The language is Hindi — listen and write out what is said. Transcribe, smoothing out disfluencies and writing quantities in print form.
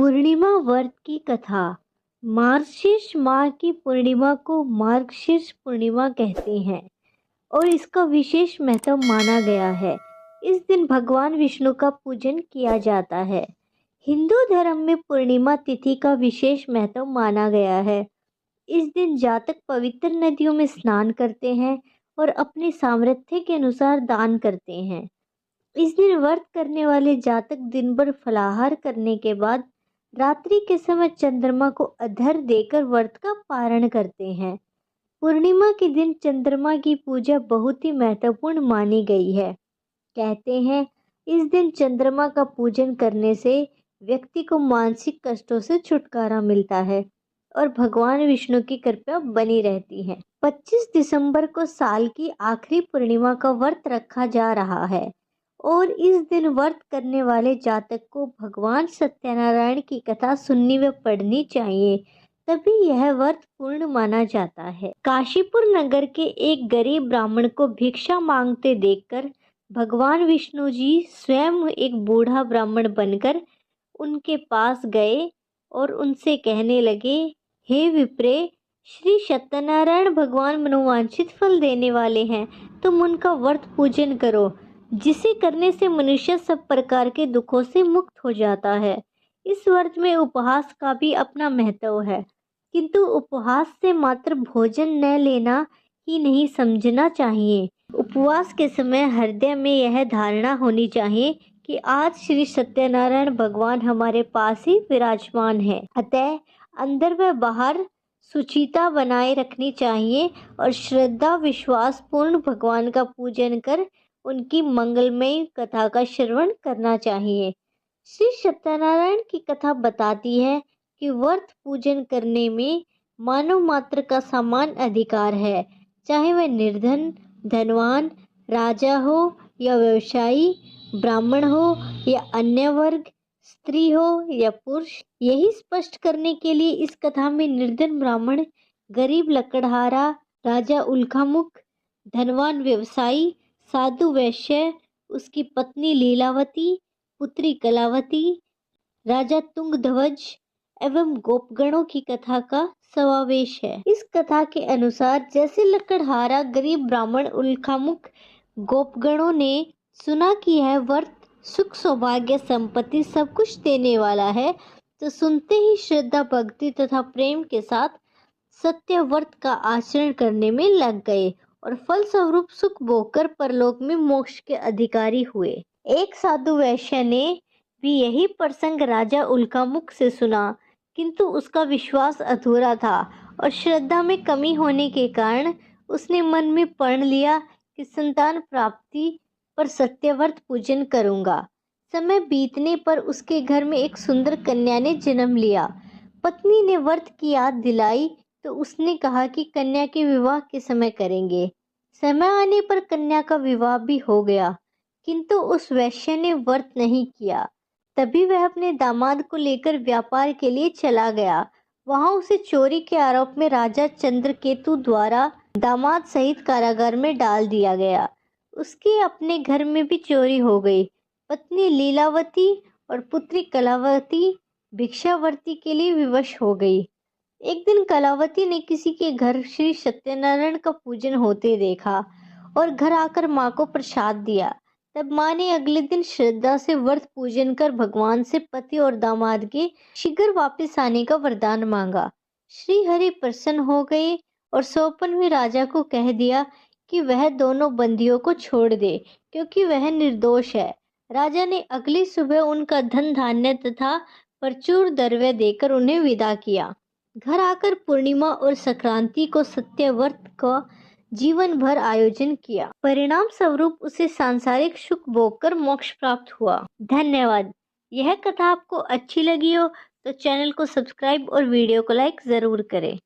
पूर्णिमा व्रत की कथा। मार्गशीर्ष माह की पूर्णिमा को मार्गशीर्ष पूर्णिमा कहते हैं और इसका विशेष महत्व माना गया है। इस दिन भगवान विष्णु का पूजन किया जाता है। हिंदू धर्म में पूर्णिमा तिथि का विशेष महत्व माना गया है। इस दिन जातक पवित्र नदियों में स्नान करते हैं और अपने सामर्थ्य के अनुसार दान करते हैं। इस दिन व्रत करने वाले जातक दिन भर फलाहार करने के बाद रात्रि के समय चंद्रमा को अर्घ्य देकर व्रत का पारण करते हैं। पूर्णिमा के दिन चंद्रमा की पूजा बहुत ही महत्वपूर्ण मानी गई है। कहते हैं इस दिन चंद्रमा का पूजन करने से व्यक्ति को मानसिक कष्टों से छुटकारा मिलता है और भगवान विष्णु की कृपा बनी रहती है। 25 दिसंबर को साल की आखिरी पूर्णिमा का व्रत रखा जा रहा है और इस दिन व्रत करने वाले जातक को भगवान सत्यनारायण की कथा सुननी व पढ़नी चाहिए, तभी यह व्रत पूर्ण माना जाता है। काशीपुर नगर के एक गरीब ब्राह्मण को भिक्षा मांगते देखकर भगवान विष्णु जी स्वयं एक बूढ़ा ब्राह्मण बनकर उनके पास गए और उनसे कहने लगे, हे विप्रे, श्री सत्यनारायण भगवान मनोवांछित फल देने वाले हैं, तुम उनका व्रत पूजन करो, जिसे करने से मनुष्य सब प्रकार के दुखों से मुक्त हो जाता है। इस व्रत में उपवास का भी अपना महत्व है, किंतु उपवास से मात्र भोजन न लेना ही नहीं समझना चाहिए। उपवास के समय हृदय में यह धारणा होनी चाहिए कि आज श्री सत्यनारायण भगवान हमारे पास ही विराजमान है, अतः अंदर व बाहर शुचिता बनाए रखनी चाहिए और श्रद्धा विश्वास पूर्ण भगवान का पूजन कर उनकी मंगलमय कथा का श्रवण करना चाहिए। श्री सत्यनारायण की कथा बताती है कि व्रत पूजन करने में मानव मात्र का समान अधिकार है, चाहे वह निर्धन, धनवान, राजा हो या व्यवसायी, ब्राह्मण हो या अन्य वर्ग, स्त्री हो या पुरुष। यही स्पष्ट करने के लिए इस कथा में निर्धन ब्राह्मण, गरीब लकड़हारा, राजा उल्कामुख, धनवान व्यवसायी, साधु वैश्य, उसकी पत्नी लीलावती, पुत्री कलावती, राजा तुंगध्वज एवं गोपगणों की कथा का समावेश है। इस कथा के अनुसार जैसे लकड़हारा, गरीब ब्राह्मण, उल्कामुख, गोपगणों ने सुना कि यह व्रत सुख, सौभाग्य, संपत्ति सब कुछ देने वाला है, तो सुनते ही श्रद्धा, भक्ति तथा प्रेम के साथ सत्य व्रत का आचरण करने में लग गए और फल स्वरूप सुख भोगकर परलोक में मोक्ष के अधिकारी हुए। एक साधु वैश्य ने भी यही प्रसंग राजा उल्कामुख से सुना, किंतु उसका विश्वास अधूरा था और श्रद्धा में कमी होने के कारण उसने मन में प्रण लिया कि संतान प्राप्ति पर सत्यव्रत पूजन करूंगा। समय बीतने पर उसके घर में एक सुंदर कन्या ने जन्म लिया। पत्नी ने व्रत की याद दिलाई तो उसने कहा कि कन्या के विवाह के समय करेंगे। समय आने पर कन्या का विवाह भी हो गया, किंतु उस वैश्य ने व्रत नहीं किया। तभी वह अपने दामाद को लेकर व्यापार के लिए चला गया। वहां उसे चोरी के आरोप में राजा चंद्रकेतु द्वारा दामाद सहित कारागार में डाल दिया गया। उसके अपने घर में भी चोरी हो गई। पत्नी लीलावती और पुत्री कलावती भिक्षावर्ती के लिए विवश हो गई। एक दिन कलावती ने किसी के घर श्री सत्यनारायण का पूजन होते देखा और घर आकर माँ को प्रसाद दिया। तब माँ ने अगले दिन श्रद्धा से व्रत पूजन कर भगवान से पति और दामाद के शीघ्र वापस आने का वरदान मांगा। श्री हरि प्रसन्न हो गए और सौपन में राजा को कह दिया कि वह दोनों बंदियों को छोड़ दे, क्योंकि वह निर्दोष है। राजा ने अगली सुबह उनका धन धान्य तथा प्रचुर द्रव्य देकर उन्हें विदा किया। घर आकर पूर्णिमा और संक्रांति को सत्य व्रत का जीवन भर आयोजन किया। परिणाम स्वरूप उसे सांसारिक सुख भोगकर मोक्ष प्राप्त हुआ। धन्यवाद। यह कथा आपको अच्छी लगी हो तो चैनल को सब्सक्राइब और वीडियो को लाइक जरूर करें।